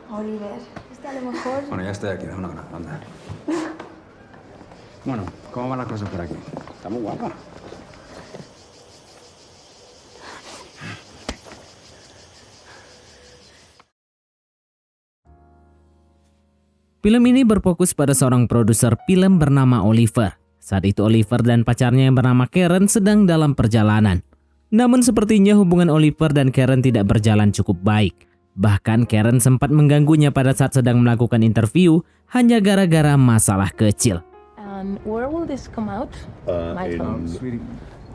Oliver, a lo mejor... Bueno, ya estoy aquí, dame una mano, anda. Bueno, ¿cómo van las cosas por aquí? Está muy guapa. Film ini berfokus pada seorang produser film bernama Oliver. Saat itu Oliver dan pacarnya yang bernama Karen sedang dalam perjalanan. Namun sepertinya hubungan Oliver dan Karen tidak berjalan cukup baik. Bahkan Karen sempat mengganggunya pada saat sedang melakukan interview hanya gara-gara masalah kecil. Where will this come out? Sweetie,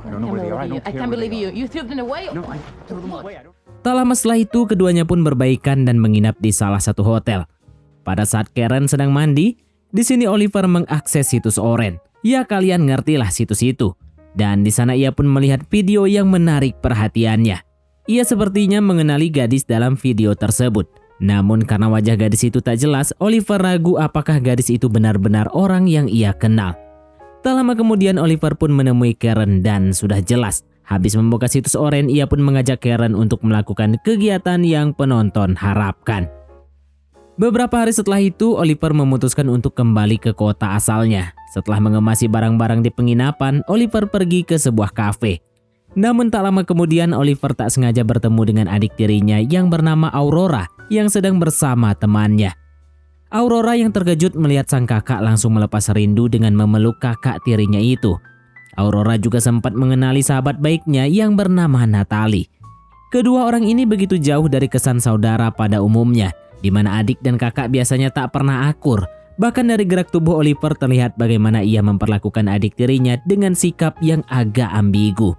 I don't know where they are. I can't believe you. You threw them away. No, I threw them away. Tak lama setelah itu keduanya pun berbaikan dan menginap di salah satu hotel. Pada saat Karen sedang mandi, di sini Oliver mengakses situs Oren. Ya kalian ngertilah situs itu. Dan di sana ia pun melihat video yang menarik perhatiannya. Ia sepertinya mengenali gadis dalam video tersebut. Namun karena wajah gadis itu tak jelas, Oliver ragu apakah gadis itu benar-benar orang yang ia kenal. Tak lama kemudian Oliver pun menemui Karen dan sudah jelas. Habis membuka situs Oren, ia pun mengajak Karen untuk melakukan kegiatan yang penonton harapkan. Beberapa hari setelah itu, Oliver memutuskan untuk kembali ke kota asalnya. Setelah mengemasi barang-barang di penginapan, Oliver pergi ke sebuah kafe. Namun tak lama kemudian Oliver tak sengaja bertemu dengan adik tirinya yang bernama Aurora yang sedang bersama temannya. Aurora yang terkejut melihat sang kakak langsung melepas rindu dengan memeluk kakak tirinya itu. Aurora juga sempat mengenali sahabat baiknya yang bernama Natalie. Kedua orang ini begitu jauh dari kesan saudara pada umumnya, di mana adik dan kakak biasanya tak pernah akur. Bahkan dari gerak tubuh Oliver terlihat bagaimana ia memperlakukan adik tirinya dengan sikap yang agak ambigu.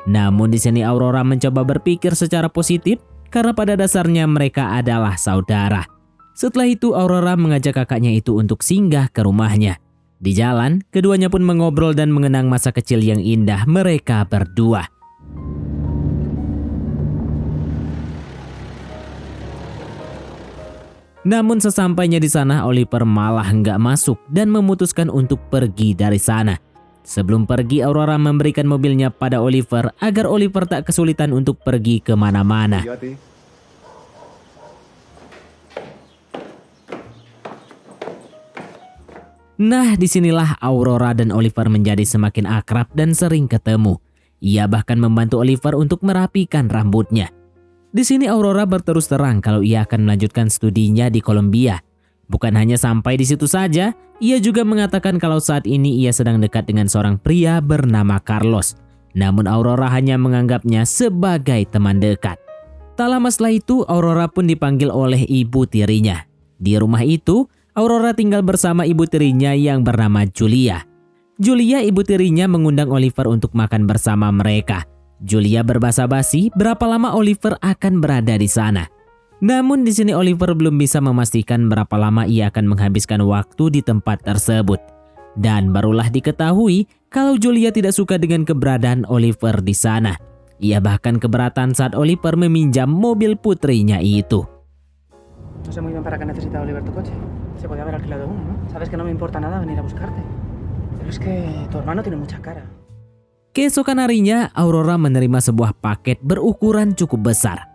Namun di sini Aurora mencoba berpikir secara positif karena pada dasarnya mereka adalah saudara. Setelah itu Aurora mengajak kakaknya itu untuk singgah ke rumahnya. Di jalan, keduanya pun mengobrol dan mengenang masa kecil yang indah mereka berdua. Namun sesampainya di sana Oliver malah nggak masuk dan memutuskan untuk pergi dari sana. Sebelum pergi, Aurora memberikan mobilnya pada Oliver agar Oliver tak kesulitan untuk pergi kemana-mana. Nah, disinilah Aurora dan Oliver menjadi semakin akrab dan sering ketemu. Ia bahkan membantu Oliver untuk merapikan rambutnya. Di sini Aurora berterus terang kalau ia akan melanjutkan studinya di Columbia. Bukan hanya sampai di situ saja, ia juga mengatakan kalau saat ini ia sedang dekat dengan seorang pria bernama Carlos. Namun Aurora hanya menganggapnya sebagai teman dekat. Tak lama setelah itu, Aurora pun dipanggil oleh ibu tirinya. Di rumah itu, Aurora tinggal bersama ibu tirinya yang bernama Julia. Julia, ibu tirinya, mengundang Oliver untuk makan bersama mereka. Julia berbasa-basi berapa lama Oliver akan berada di sana. Namun di sini Oliver belum bisa memastikan berapa lama ia akan menghabiskan waktu di tempat tersebut. Dan barulah diketahui kalau Julia tidak suka dengan keberadaan Oliver di sana. Ia bahkan keberatan saat Oliver meminjam mobil putrinya itu. No sé muy bien para qué necesita Oliver tu coche. Se podía haber alquilado uno, ¿no? Sabes que no me importa nada venir a buscarte. Pero es que tu hermano tiene mucha cara. Keesokan harinya, Aurora menerima sebuah paket berukuran cukup besar.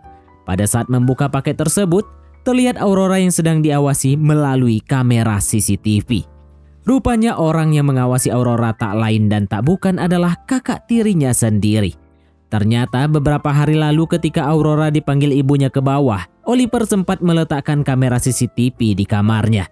Pada saat membuka paket tersebut, terlihat Aurora yang sedang diawasi melalui kamera CCTV. Rupanya orang yang mengawasi Aurora tak lain dan tak bukan adalah kakak tirinya sendiri. Ternyata beberapa hari lalu ketika Aurora dipanggil ibunya ke bawah, Oliver sempat meletakkan kamera CCTV di kamarnya.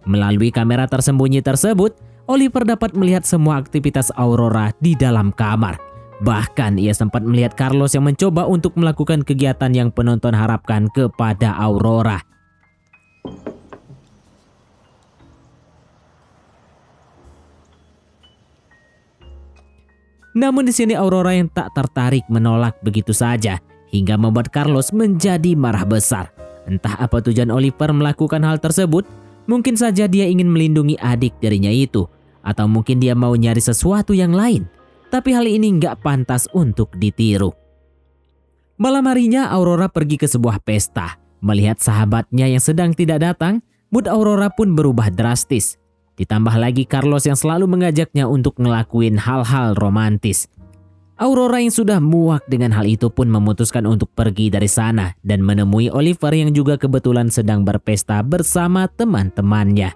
Melalui kamera tersembunyi tersebut, Oliver dapat melihat semua aktivitas Aurora di dalam kamar. Bahkan ia sempat melihat Carlos yang mencoba untuk melakukan kegiatan yang penonton harapkan kepada Aurora. Namun di sini Aurora yang tak tertarik menolak begitu saja hingga membuat Carlos menjadi marah besar. Entah apa tujuan Oliver melakukan hal tersebut, mungkin saja dia ingin melindungi adik tirinya itu, atau mungkin dia mau nyari sesuatu yang lain. Tapi hal ini nggak pantas untuk ditiru. Malam harinya Aurora pergi ke sebuah pesta. Melihat sahabatnya yang sedang tidak datang, mood Aurora pun berubah drastis. Ditambah lagi Carlos yang selalu mengajaknya untuk ngelakuin hal-hal romantis. Aurora yang sudah muak dengan hal itu pun memutuskan untuk pergi dari sana dan menemui Oliver yang juga kebetulan sedang berpesta bersama teman-temannya.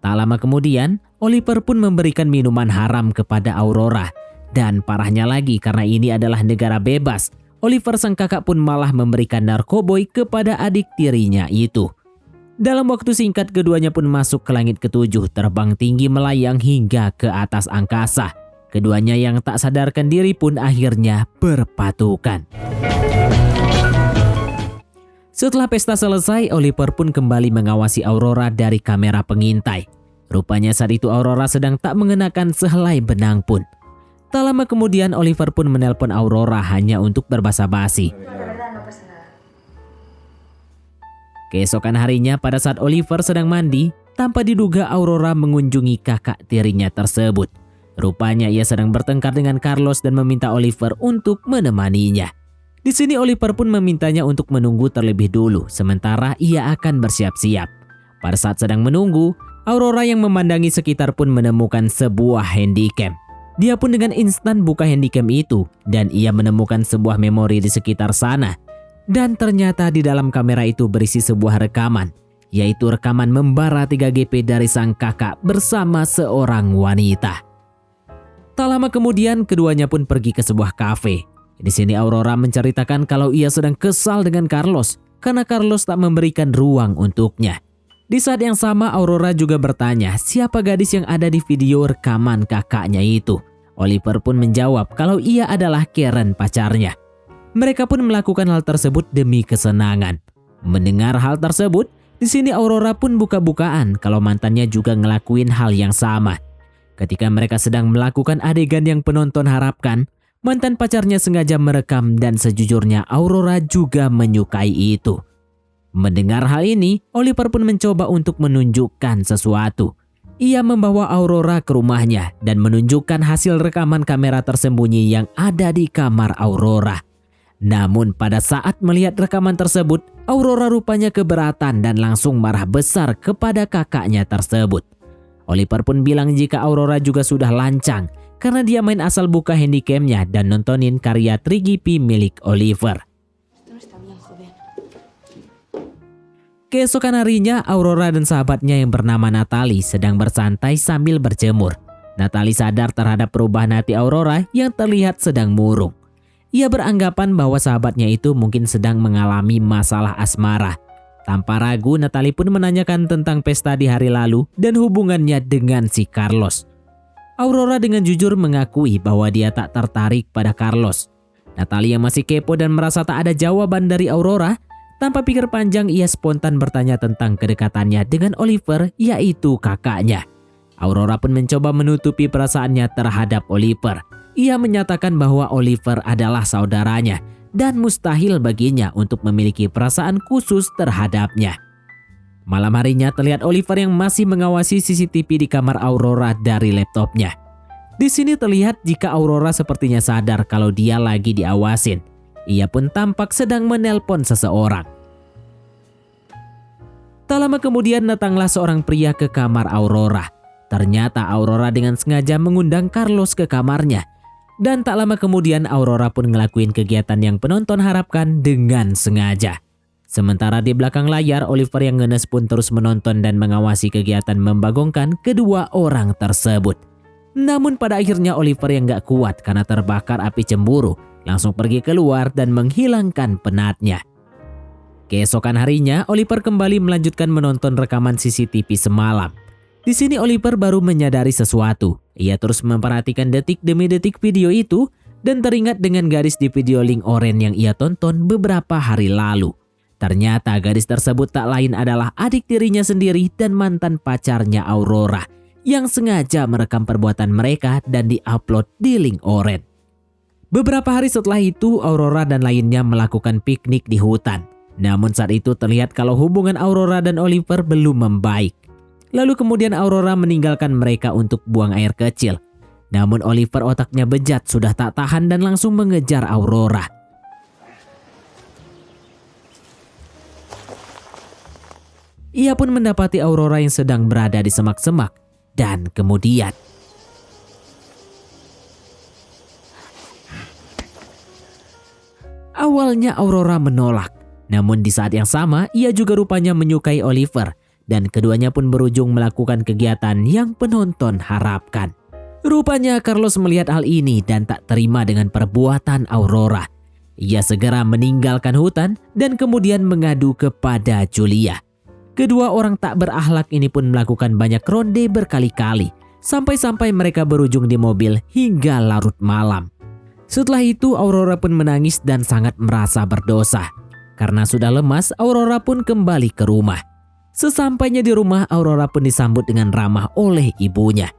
Tak lama kemudian, Oliver pun memberikan minuman haram kepada Aurora. Dan parahnya lagi karena ini adalah negara bebas, Oliver sang kakak pun malah memberikan narkoboy kepada adik tirinya itu. Dalam waktu singkat keduanya pun masuk ke langit ketujuh, terbang tinggi melayang hingga ke atas angkasa. Keduanya yang tak sadarkan diri pun akhirnya berpatukan. Setelah pesta selesai, Oliver pun kembali mengawasi Aurora dari kamera pengintai. Rupanya saat itu Aurora sedang tak mengenakan sehelai benang pun. Tak lama kemudian Oliver pun menelpon Aurora hanya untuk berbasa-basi. Keesokan harinya pada saat Oliver sedang mandi, tanpa diduga Aurora mengunjungi kakak tirinya tersebut. Rupanya ia sedang bertengkar dengan Carlos dan meminta Oliver untuk menemaninya. Di sini Oliver pun memintanya untuk menunggu terlebih dulu, sementara ia akan bersiap-siap. Pada saat sedang menunggu, Aurora yang memandangi sekitar pun menemukan sebuah handycam. Dia pun dengan instan buka handycam itu dan ia menemukan sebuah memori di sekitar sana. Dan ternyata di dalam kamera itu berisi sebuah rekaman, yaitu rekaman membara 3GP dari sang kakak bersama seorang wanita. Tak lama kemudian keduanya pun pergi ke sebuah kafe. Di sini Aurora menceritakan kalau ia sedang kesal dengan Carlos karena Carlos tak memberikan ruang untuknya. Di saat yang sama Aurora juga bertanya siapa gadis yang ada di video rekaman kakaknya itu. Oliver pun menjawab kalau ia adalah Karen, pacarnya. Mereka pun melakukan hal tersebut demi kesenangan. Mendengar hal tersebut, di sini Aurora pun buka-bukaan kalau mantannya juga ngelakuin hal yang sama. Ketika mereka sedang melakukan adegan yang penonton harapkan, mantan pacarnya sengaja merekam dan sejujurnya Aurora juga menyukai itu. Mendengar hal ini, Oliver pun mencoba untuk menunjukkan sesuatu. Ia membawa Aurora ke rumahnya dan menunjukkan hasil rekaman kamera tersembunyi yang ada di kamar Aurora. Namun pada saat melihat rekaman tersebut, Aurora rupanya keberatan dan langsung marah besar kepada kakaknya tersebut. Oliver pun bilang jika Aurora juga sudah lancang karena dia main asal buka handycamnya dan nontonin karya 3GP milik Oliver. Keesokan harinya, Aurora dan sahabatnya yang bernama Natalie sedang bersantai sambil berjemur. Natalie sadar terhadap perubahan hati Aurora yang terlihat sedang murung. Ia beranggapan bahwa sahabatnya itu mungkin sedang mengalami masalah asmara. Tanpa ragu, Natalie pun menanyakan tentang pesta di hari lalu dan hubungannya dengan si Carlos. Aurora dengan jujur mengakui bahwa dia tak tertarik pada Carlos. Natalie yang masih kepo dan merasa tak ada jawaban dari Aurora, tanpa pikir panjang ia spontan bertanya tentang kedekatannya dengan Oliver, yaitu kakaknya. Aurora pun mencoba menutupi perasaannya terhadap Oliver. Ia menyatakan bahwa Oliver adalah saudaranya dan mustahil baginya untuk memiliki perasaan khusus terhadapnya. Malam harinya terlihat Oliver yang masih mengawasi CCTV di kamar Aurora dari laptopnya. Di sini terlihat jika Aurora sepertinya sadar kalau dia lagi diawasin. Ia pun tampak sedang menelpon seseorang. Tak lama kemudian datanglah seorang pria ke kamar Aurora. Ternyata Aurora dengan sengaja mengundang Carlos ke kamarnya. Dan tak lama kemudian Aurora pun ngelakuin kegiatan yang penonton harapkan dengan sengaja. Sementara di belakang layar, Oliver yang ngenes pun terus menonton dan mengawasi kegiatan membagongkan kedua orang tersebut. Namun pada akhirnya Oliver yang gak kuat karena terbakar api cemburu, langsung pergi keluar dan menghilangkan penatnya. Keesokan harinya, Oliver kembali melanjutkan menonton rekaman CCTV semalam. Di sini Oliver baru menyadari sesuatu. Ia terus memperhatikan detik demi detik video itu dan teringat dengan gadis di video link oren yang ia tonton beberapa hari lalu. Ternyata gadis tersebut tak lain adalah adik tirinya sendiri dan mantan pacarnya Aurora yang sengaja merekam perbuatan mereka dan diupload di link oren. Beberapa hari setelah itu, Aurora dan lainnya melakukan piknik di hutan. Namun saat itu terlihat kalau hubungan Aurora dan Oliver belum membaik. Lalu kemudian Aurora meninggalkan mereka untuk buang air kecil. Namun Oliver otaknya bejat sudah tak tahan dan langsung mengejar Aurora. Ia pun mendapati Aurora yang sedang berada di semak-semak. Dan kemudian Awalnya Aurora menolak, namun di saat yang sama ia juga rupanya menyukai Oliver dan keduanya pun berujung melakukan kegiatan yang penonton harapkan. Rupanya Carlos melihat hal ini dan tak terima dengan perbuatan Aurora. Ia segera meninggalkan hutan dan kemudian mengadu kepada Julia. Kedua orang tak berakhlak ini pun melakukan banyak ronde berkali-kali, sampai-sampai mereka berujung di mobil hingga larut malam. Setelah itu Aurora pun menangis dan sangat merasa berdosa. Karena sudah lemas, Aurora pun kembali ke rumah. Sesampainya di rumah, Aurora pun disambut dengan ramah oleh ibunya.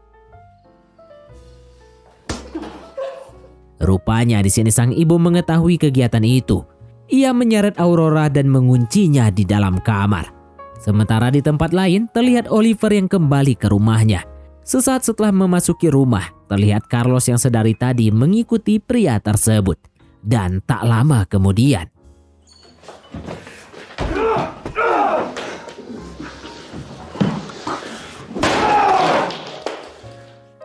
Rupanya di sini sang ibu mengetahui kegiatan itu. Ia menyeret Aurora dan menguncinya di dalam kamar. Sementara di tempat lain terlihat Oliver yang kembali ke rumahnya. Sesaat setelah memasuki rumah, terlihat Carlos yang sedari tadi mengikuti pria tersebut. Dan tak lama kemudian,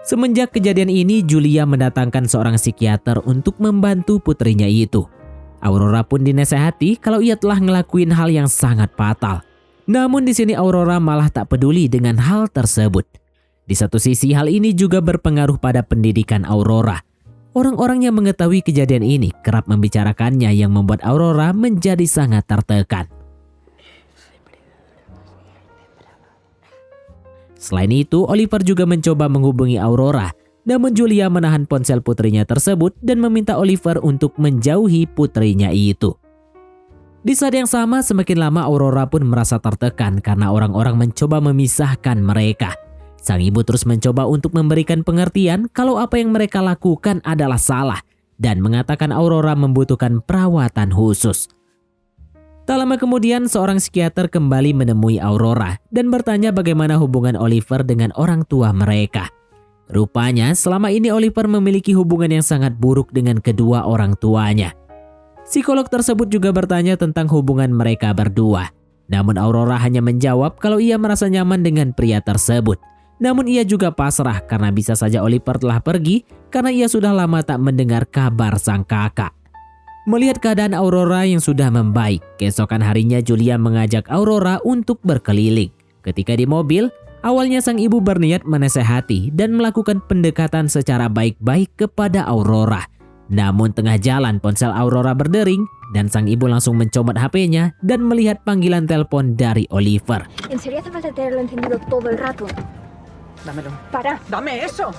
semenjak kejadian ini, Julia mendatangkan seorang psikiater untuk membantu putrinya itu. Aurora pun dinasehati kalau ia telah ngelakuin hal yang sangat fatal. Namun di sini Aurora malah tak peduli dengan hal tersebut. Di satu sisi hal ini juga berpengaruh pada pendidikan Aurora. Orang-orang yang mengetahui kejadian ini kerap membicarakannya yang membuat Aurora menjadi sangat tertekan. Selain itu, Oliver juga mencoba menghubungi Aurora, namun Julia menahan ponsel putrinya tersebut dan meminta Oliver untuk menjauhi putrinya itu. Di saat yang sama, semakin lama Aurora pun merasa tertekan karena orang-orang mencoba memisahkan mereka. Sang ibu terus mencoba untuk memberikan pengertian kalau apa yang mereka lakukan adalah salah dan mengatakan Aurora membutuhkan perawatan khusus. Tak lama kemudian, seorang psikiater kembali menemui Aurora dan bertanya bagaimana hubungan Oliver dengan orang tua mereka. Rupanya, selama ini Oliver memiliki hubungan yang sangat buruk dengan kedua orang tuanya. Psikolog tersebut juga bertanya tentang hubungan mereka berdua. Namun Aurora hanya menjawab kalau ia merasa nyaman dengan pria tersebut. Namun ia juga pasrah karena bisa saja Oliver telah pergi karena ia sudah lama tak mendengar kabar sang kakak. Melihat keadaan Aurora yang sudah membaik, keesokan harinya Julia mengajak Aurora untuk berkeliling. Ketika di mobil, awalnya sang ibu berniat menasehati dan melakukan pendekatan secara baik-baik kepada Aurora. Namun tengah jalan ponsel Aurora berdering dan sang ibu langsung mencomot HP-nya dan melihat panggilan telepon dari Oliver. ¿En serio hace falta tenerlo encendido todo el rato? Dámelo. Para. ¡Dame eso!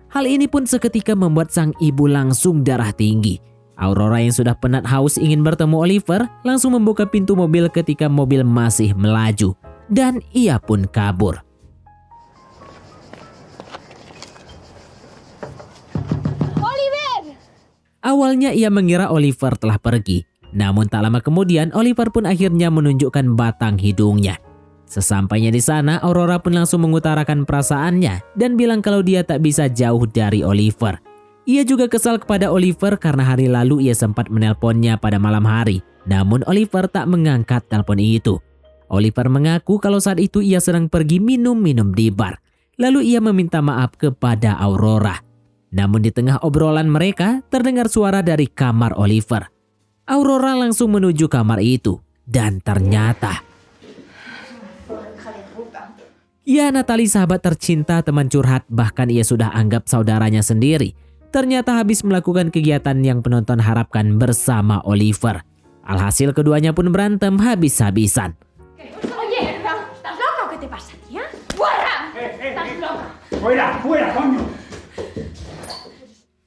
Hal ini pun seketika membuat sang ibu langsung darah tinggi. Aurora yang sudah penat haus ingin bertemu Oliver langsung membuka pintu mobil ketika mobil masih melaju. Dan ia pun kabur. ¡Oliver! Awalnya ia mengira Oliver telah pergi. Namun tak lama kemudian Oliver pun akhirnya menunjukkan batang hidungnya. Sesampainya di sana, Aurora pun langsung mengutarakan perasaannya dan bilang kalau dia tak bisa jauh dari Oliver. Ia juga kesal kepada Oliver karena hari lalu ia sempat menelponnya pada malam hari. Namun Oliver tak mengangkat telepon itu. Oliver mengaku kalau saat itu ia sedang pergi minum-minum di bar. Lalu ia meminta maaf kepada Aurora. Namun di tengah obrolan mereka terdengar suara dari kamar Oliver. Aurora langsung menuju kamar itu dan ternyata... Ya, Natalie, sahabat tercinta, teman curhat, bahkan ia sudah anggap saudaranya sendiri. Ternyata habis melakukan kegiatan yang penonton harapkan bersama Oliver. Alhasil keduanya pun berantem habis-habisan. Oye, ¿estás loca o qué te pasa, tía? ¡Fuera! ¡Estás loca! ¡Fuera, fuera, coño!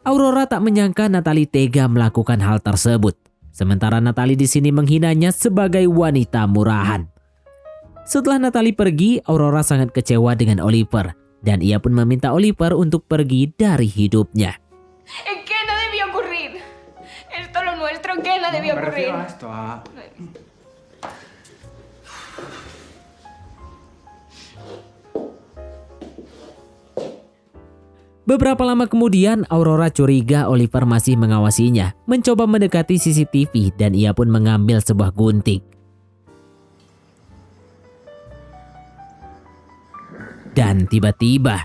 Aurora tak menyangka Natalie tega melakukan hal tersebut. Sementara Natalie di sini menghinanya sebagai wanita murahan. Setelah Natalie pergi, Aurora sangat kecewa dengan Oliver dan ia pun meminta Oliver untuk pergi dari hidupnya. ¿Qué no debió ocurrir? Esto lo nuestro, ¿qué no debió Me refiero ocurrir? a esto, a... Beberapa lama kemudian, Aurora curiga Oliver masih mengawasinya, mencoba mendekati CCTV dan ia pun mengambil sebuah gunting. Dan tiba-tiba,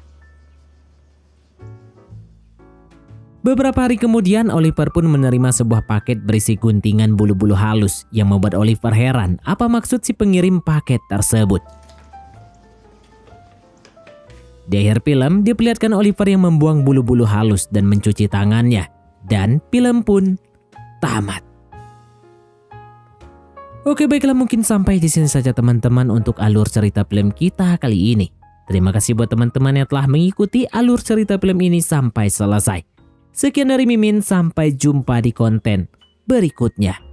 Beberapa hari kemudian, Oliver pun menerima sebuah paket berisi guntingan bulu-bulu halus yang membuat Oliver heran apa maksud si pengirim paket tersebut. Di akhir film, diperlihatkan Oliver yang membuang bulu-bulu halus dan mencuci tangannya. Dan film pun tamat. Oke, baiklah, mungkin sampai di sini saja teman-teman untuk alur cerita film kita kali ini. Terima kasih buat teman-teman yang telah mengikuti alur cerita film ini sampai selesai. Sekian dari Mimin, sampai jumpa di konten berikutnya.